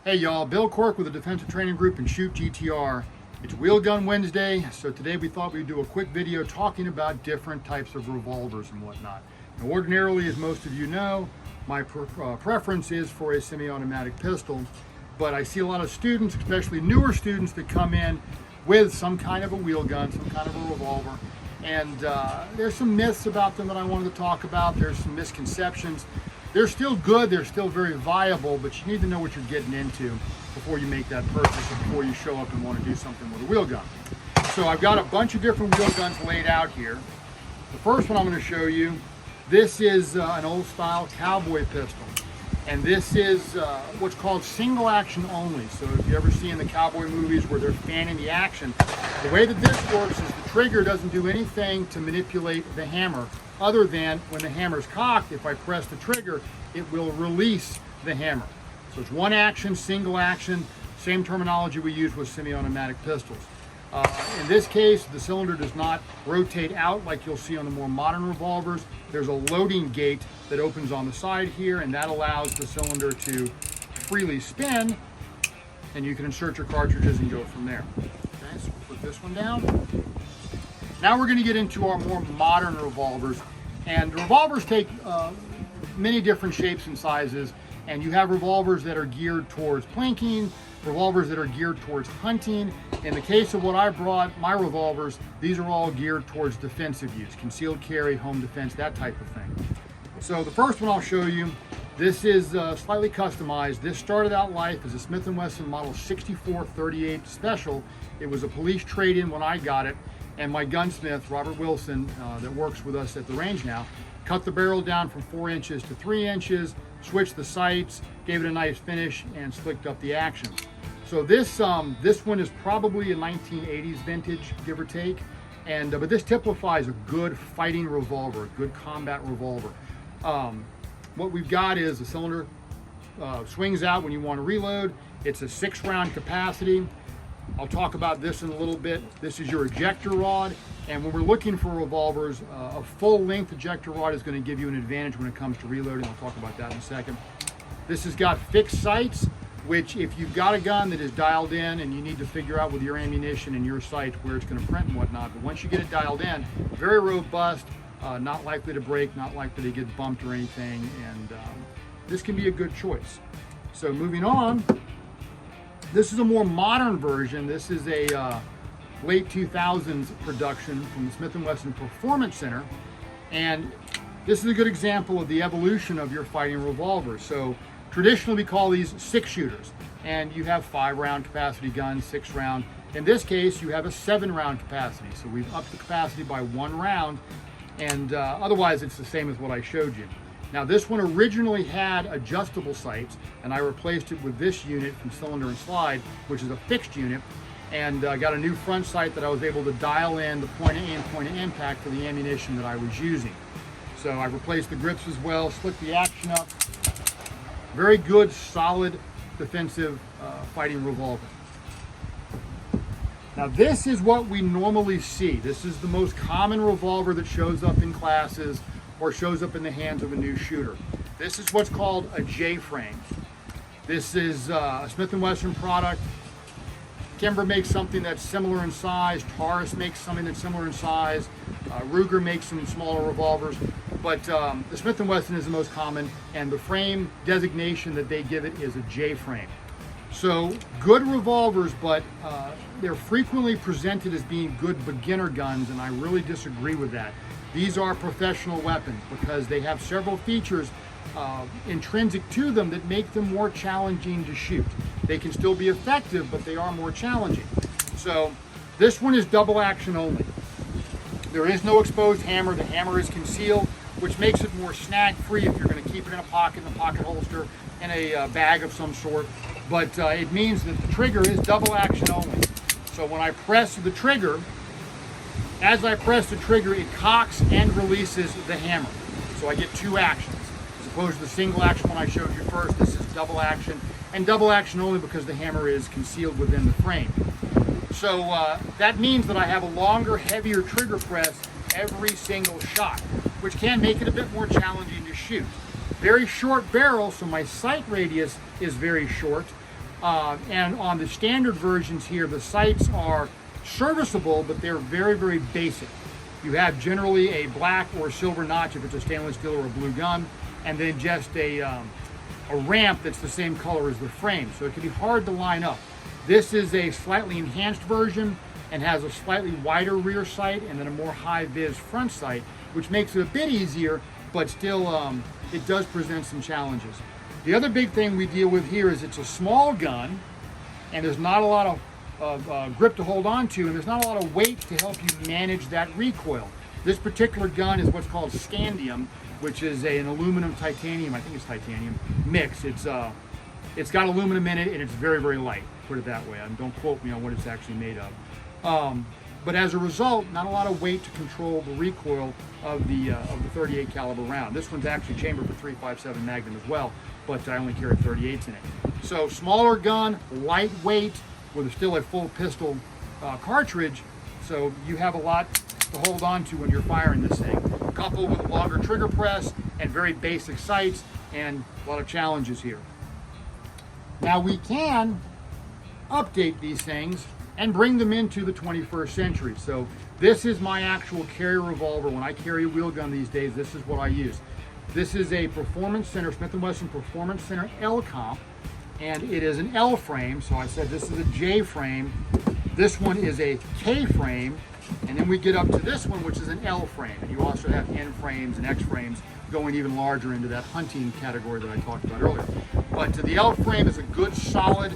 Hey y'all, Bill Quirk with the Defensive Training Group and ShootGTR. It's Wheel Gun Wednesday, so today we thought we'd do a quick video talking about different types of revolvers and whatnot. Now, ordinarily, as most of you know, my preference is for a semi-automatic pistol, but I see a lot of students, especially newer students, that come in with some kind of a wheel gun, some kind of a revolver, and there's some myths about them that I wanted to talk about. There's some misconceptions. They're still good, they're still very viable, but you need to know what you're getting into before you make that purchase or before you show up and want to do something with a wheel gun. So I've got a bunch of different wheel guns laid out here. The first one I'm going to show you, this is an old style cowboy pistol. And this is what's called single action only. So if you ever see in the cowboy movies where they're fanning the action, the way that this works is the trigger doesn't do anything to manipulate the hammer other than when the hammer's cocked, if I press the trigger, it will release the hammer. So it's one action, single action, same terminology we use with semi-automatic pistols. In this case, the cylinder does not rotate out like you'll see on the more modern revolvers. There's a loading gate that opens on the side here, and that allows the cylinder to freely spin, and you can insert your cartridges and go from there. Okay, so we'll put this one down. Now we're going to get into our more modern revolvers, and revolvers take many different shapes and sizes, and you have revolvers that are geared towards plinking, revolvers that are geared towards hunting. In the case of what I brought, my revolvers, these are all geared towards defensive use, concealed carry, home defense, that type of thing. So the first one I'll show you, this is slightly customized. This started out life as a Smith & Wesson Model 6438 Special. It was a police trade-in when I got it, and my gunsmith, Robert Wilson, that works with us at the range now, cut the barrel down from 4 inches to 3 inches, switched the sights, gave it a nice finish, and slicked up the action. So this one is probably a 1980s vintage, give or take, and but this typifies a good fighting revolver, a good combat revolver. What we've got is the cylinder swings out when you want to reload. It's a 6-round capacity. I'll talk about this in a little bit. This is your ejector rod, and when we're looking for revolvers, a full-length ejector rod is going to give you an advantage when it comes to reloading. I'll talk about that in a second. This has got fixed sights, which if you've got a gun that is dialed in and you need to figure out with your ammunition and your sights where it's going to print and whatnot, but once you get it dialed in, very robust, not likely to break, not likely to get bumped or anything, and this can be a good choice. So moving on, this is a more modern version. This is a late 2000s production from the Smith & Wesson Performance Center, and this is a good example of the evolution of your fighting revolvers. So traditionally we call these 6-shooters, and you have 5-round capacity guns, 6-round. In this case, you have a 7-round capacity, so we've upped the capacity by 1 round, and otherwise it's the same as what I showed you. Now this one originally had adjustable sights, and I replaced it with this unit from Cylinder and Slide, which is a fixed unit, and got a new front sight that I was able to dial in the point of aim, point of impact for the ammunition that I was using. So I replaced the grips as well, slicked the action up. Very good, solid, defensive fighting revolver. Now this is what we normally see. This is the most common revolver that shows up in classes or shows up in the hands of a new shooter. This is what's called a J-frame. This is a Smith & Wesson product. Kimber makes something that's similar in size. Taurus makes something that's similar in size. Ruger makes some smaller revolvers, but the Smith & Wesson is the most common, and the frame designation that they give it is a J-frame. So good revolvers, but they're frequently presented as being good beginner guns, and I really disagree with that. These are professional weapons because they have several features intrinsic to them that make them more challenging to shoot. They can still be effective, but they are more challenging. So this one is double action only. There is no exposed hammer. The hammer is concealed, which makes it more snag-free if you're going to keep it in a pocket holster, in a bag of some sort. But it means that the trigger is double action only. So when I press the trigger, as I press the trigger, it cocks and releases the hammer. So I get 2 actions. As opposed to the single action one I showed you first, this is double action. And double action only because the hammer is concealed within the frame. So that means that I have a longer, heavier trigger press every single shot, which can make it a bit more challenging to shoot. Very short barrel, so my sight radius is very short. And on the standard versions here, the sights are serviceable, but they're very, very basic. You have generally a black or silver notch if it's a stainless steel or a blue gun, and then just a ramp that's the same color as the frame. So it can be hard to line up. This is a slightly enhanced version and has a slightly wider rear sight and then a more high-vis front sight, which makes it a bit easier, but still it does present some challenges. The other big thing we deal with here is it's a small gun, and there's not a lot of grip to hold on to, and there's not a lot of weight to help you manage that recoil. This particular gun is what's called scandium, which is an aluminum titanium, I think it's titanium, mix. It's got aluminum in it, and it's very, very light, put it that way. Don't quote me on what it's actually made of. But as a result, not a lot of weight to control the recoil of the 38 caliber round. This one's actually chambered for .357 Magnum as well, but I only carry 38s in it. So smaller gun, lightweight, with still a full pistol cartridge, so you have a lot to hold on to when you're firing this thing. Coupled with a longer trigger press and very basic sights, and a lot of challenges here. Now we can update these things and bring them into the 21st century. So this is my actual carry revolver. When I carry a wheel gun these days, this is what I use. This is a Performance Center, Smith & Wesson Performance Center L comp, and it is an L frame. So I said this is a J frame. This one is a K frame, and then we get up to this one, which is an L frame. And you also have N frames and X frames going even larger into that hunting category that I talked about earlier. But the L frame is a good, solid,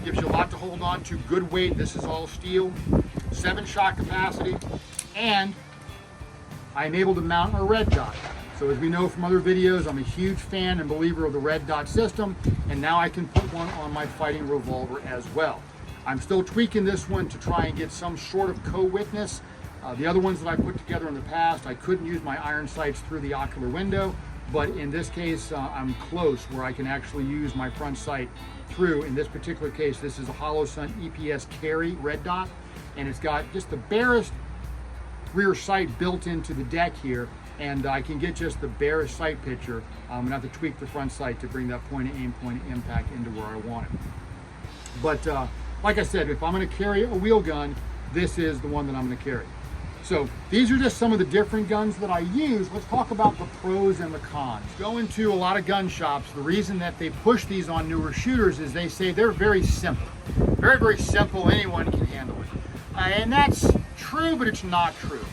gives you a lot to hold on to, good weight. This is all steel, 7-shot capacity, and I'm able to mount a red dot. So as we know from other videos, I'm a huge fan and believer of the red dot system, and now I can put one on my fighting revolver as well. I'm still tweaking this one to try and get some sort of co-witness. The other ones that I put together in the past, I couldn't use my iron sights through the ocular window, but in this case, I'm close where I can actually use my front sight through. In this particular case, this is a Holosun EPS Carry red dot, and it's got just the barest rear sight built into the deck here, and I can get just the barest sight picture. I'm gonna have to tweak the front sight to bring that point of aim, point of impact into where I want it. But like I said, if I'm gonna carry a wheel gun, this is the one that I'm gonna carry. So these are just some of the different guns that I use. Let's talk about the pros and the cons. Go into a lot of gun shops. The reason that they push these on newer shooters is they say they're very simple. Very, very simple, anyone can handle it. And that's true, but it's not true.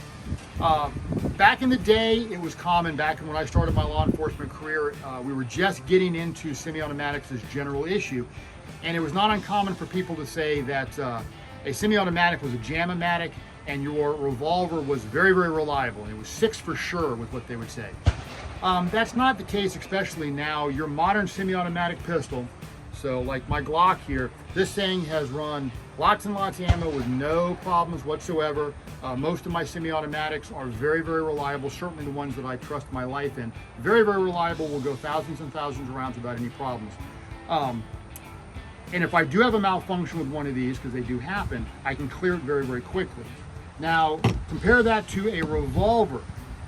Back in the day, it was common, back when I started my law enforcement career, we were just getting into semi-automatics as general issue. And it was not uncommon for people to say that a semi-automatic was a jam-o-matic, and your revolver was very, very reliable. And it was 6 for sure with what they would say. That's not the case, especially now. Your modern semi-automatic pistol, so like my Glock here, this thing has run lots and lots of ammo with no problems whatsoever. Most of my semi-automatics are very, very reliable, certainly the ones that I trust my life in. Very, very reliable, will go thousands and thousands of rounds without any problems. And if I do have a malfunction with one of these, because they do happen, I can clear it very, very quickly. Now, compare that to a revolver.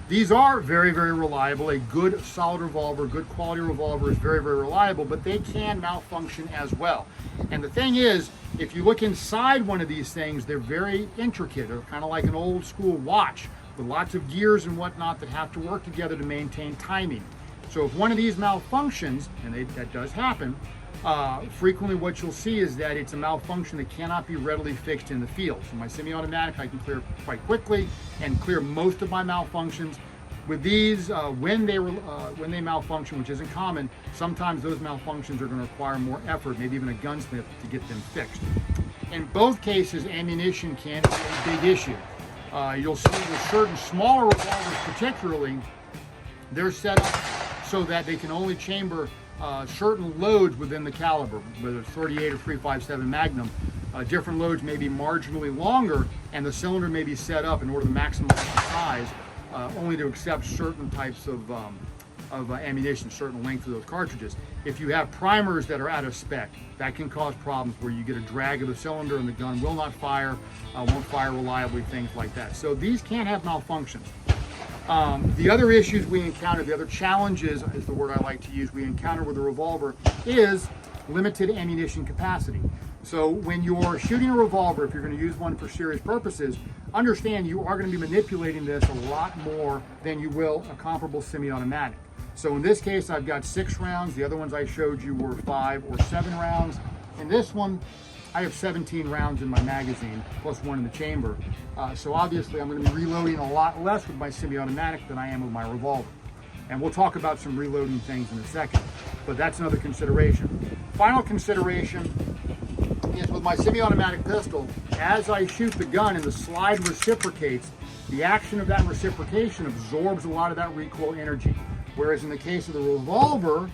These are very, very reliable. A good, solid revolver, good quality revolver is very, very reliable, but they can malfunction as well. And the thing is, if you look inside one of these things, they're very intricate. They're kind of like an old school watch with lots of gears and whatnot that have to work together to maintain timing. So if one of these malfunctions, and that does happen, frequently what you'll see is that it's a malfunction that cannot be readily fixed in the field. So my semi-automatic, I can clear quite quickly and clear most of my malfunctions. With these, when they malfunction, which isn't common, sometimes those malfunctions are going to require more effort, maybe even a gunsmith, to get them fixed. In both cases, ammunition can be a big issue. You'll see with certain smaller revolvers particularly, they're set up so that they can only chamber certain loads within the caliber, whether it's 38 or .357 Magnum. Different loads may be marginally longer, and the cylinder may be set up in order to maximize the size, only to accept certain types of ammunition, certain length of those cartridges. If you have primers that are out of spec, that can cause problems where you get a drag of the cylinder and the gun will not fire, won't fire reliably, things like that. So these can have malfunctions. The other issues we encounter, the other challenges is the word I like to use, we encounter with a revolver is limited ammunition capacity. So when you're shooting a revolver, if you're going to use one for serious purposes, understand you are going to be manipulating this a lot more than you will a comparable semi-automatic. So in this case, I've got 6 rounds. The other ones I showed you were 5 or 7 rounds. In this one, I have 17 rounds in my magazine, plus 1 in the chamber. So obviously I'm going to be reloading a lot less with my semi-automatic than I am with my revolver. And we'll talk about some reloading things in a second, but that's another consideration. Final consideration is with my semi-automatic pistol, as I shoot the gun and the slide reciprocates, the action of that reciprocation absorbs a lot of that recoil energy. Whereas in the case of the revolver,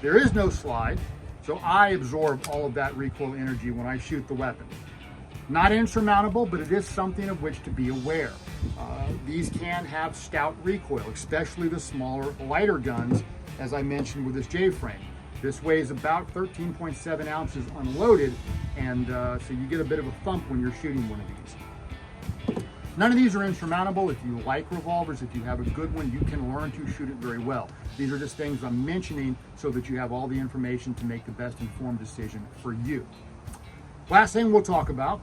there is no slide, so I absorb all of that recoil energy when I shoot the weapon. Not insurmountable, but it is something of which to be aware. These can have stout recoil, especially the smaller, lighter guns, as I mentioned with this J-frame. This weighs about 13.7 ounces unloaded, and so you get a bit of a thump when you're shooting one of these. None of these are insurmountable. If you like revolvers, if you have a good one, you can learn to shoot it very well. These are just things I'm mentioning so that you have all the information to make the best informed decision for you. Last thing we'll talk about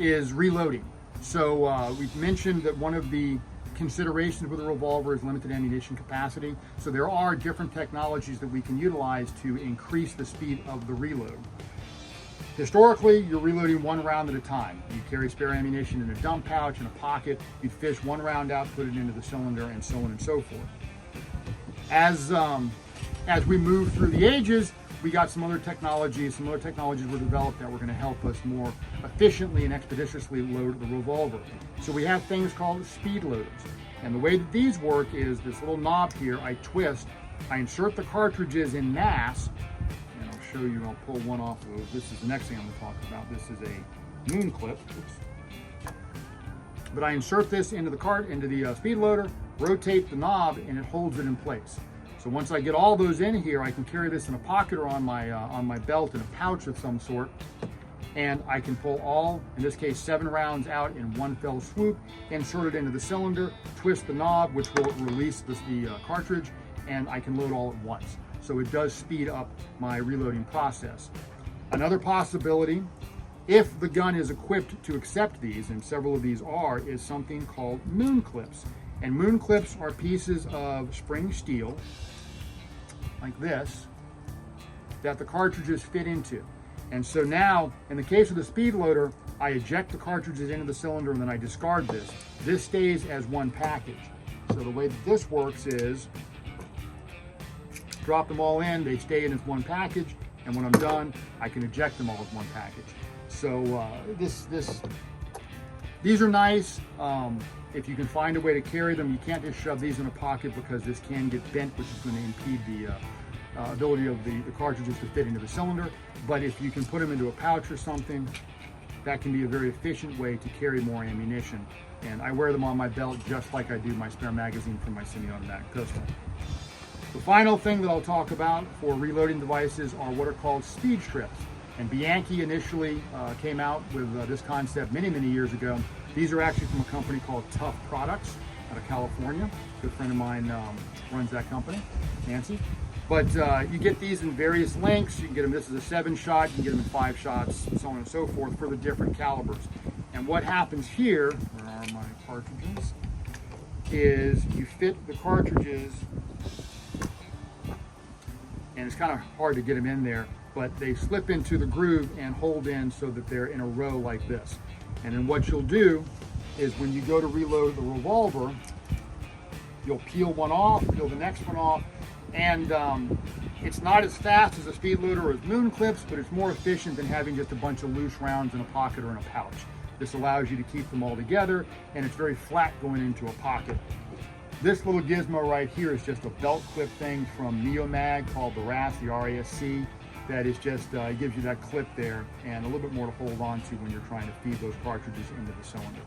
is reloading. So we've mentioned that one of the considerations with a revolver is limited ammunition capacity. So there are different technologies that we can utilize to increase the speed of the reload. Historically, you're reloading 1 round at a time. You carry spare ammunition in a dump pouch, in a pocket. You'd fish 1 round out, put it into the cylinder, and so on and so forth. As we move through the ages, we got some other technologies were developed that were going to help us more efficiently and expeditiously load the revolver. So we have things called speed loaders. And the way that these work is this little knob here, I twist, I insert the cartridges in mass, and I'll show you, I'll pull one off of this is the next thing I'm going to talk about. This is a moon clip. Oops. But I insert this into the speed loader, rotate the knob, and it holds it in place. So once I get all those in here, I can carry this in a pocket or on my belt in a pouch of some sort, and I can pull all, in this case, 7 rounds out in one fell swoop, insert it into the cylinder, twist the knob, which will release the cartridge, and I can load all at once. So it does speed up my reloading process. Another possibility, if the gun is equipped to accept these, and several of these are, is something called moon clips. And moon clips are pieces of spring steel, like this, that the cartridges fit into. And so now, in the case of the speed loader, I eject the cartridges into the cylinder and then I discard this. This stays as one package. So the way that this works is, drop them all in, they stay in as one package, and when I'm done, I can eject them all as one package. So these are nice. If you can find a way to carry them, you can't just shove these in a pocket because this can get bent, which is going to impede the ability of the cartridges to fit into the cylinder. But if you can put them into a pouch or something, that can be a very efficient way to carry more ammunition. And I wear them on my belt just like I do my spare magazine for my semi-automatic pistol. The final thing that I'll talk about for reloading devices are what are called speed strips. And Bianchi initially came out with this concept many, many years ago. These are actually from a company called Tough Products out of California. A good friend of mine runs that company, Nancy. But you get these in various lengths. You can get them, this is a 7-shot, you can get them in 5 shots, and so on and so forth for the different calibers. And what happens here, where are my cartridges, is you fit the cartridges, and it's kind of hard to get them in there, but they slip into the groove and hold in so that they're in a row like this. And then what you'll do is when you go to reload the revolver, you'll peel one off, peel the next one off, and it's not as fast as a speed loader or as moon clips, but it's more efficient than having just a bunch of loose rounds in a pocket or in a pouch. This allows you to keep them all together, and it's very flat going into a pocket. This little gizmo right here is just a belt clip thing from Neomag called the RAS, the R-A-S-C. That is just, it gives you that clip there and a little bit more to hold on to when you're trying to feed those cartridges into the cylinder.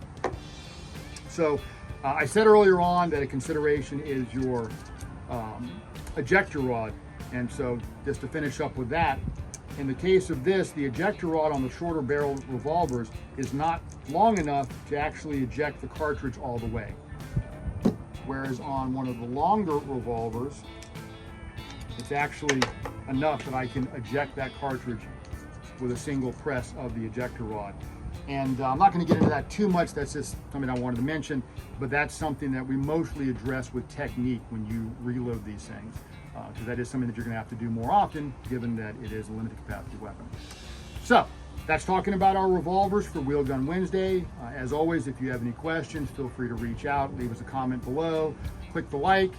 So I said earlier on that a consideration is your ejector rod. And so just to finish up with that, in the case of this, the ejector rod on the shorter barrel revolvers is not long enough to actually eject the cartridge all the way. Whereas on one of the longer revolvers, it's actually enough that I can eject that cartridge with a single press of the ejector rod. And I'm not going to get into that too much. That's just something I wanted to mention, but that's something that we mostly address with technique when you reload these things, because that is something that you're going to have to do more often, given that it is a limited capacity weapon. So that's talking about our revolvers for Wheel Gun Wednesday. As always, if you have any questions, feel free to reach out, leave us a comment below, click the like,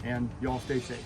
and y'all stay safe.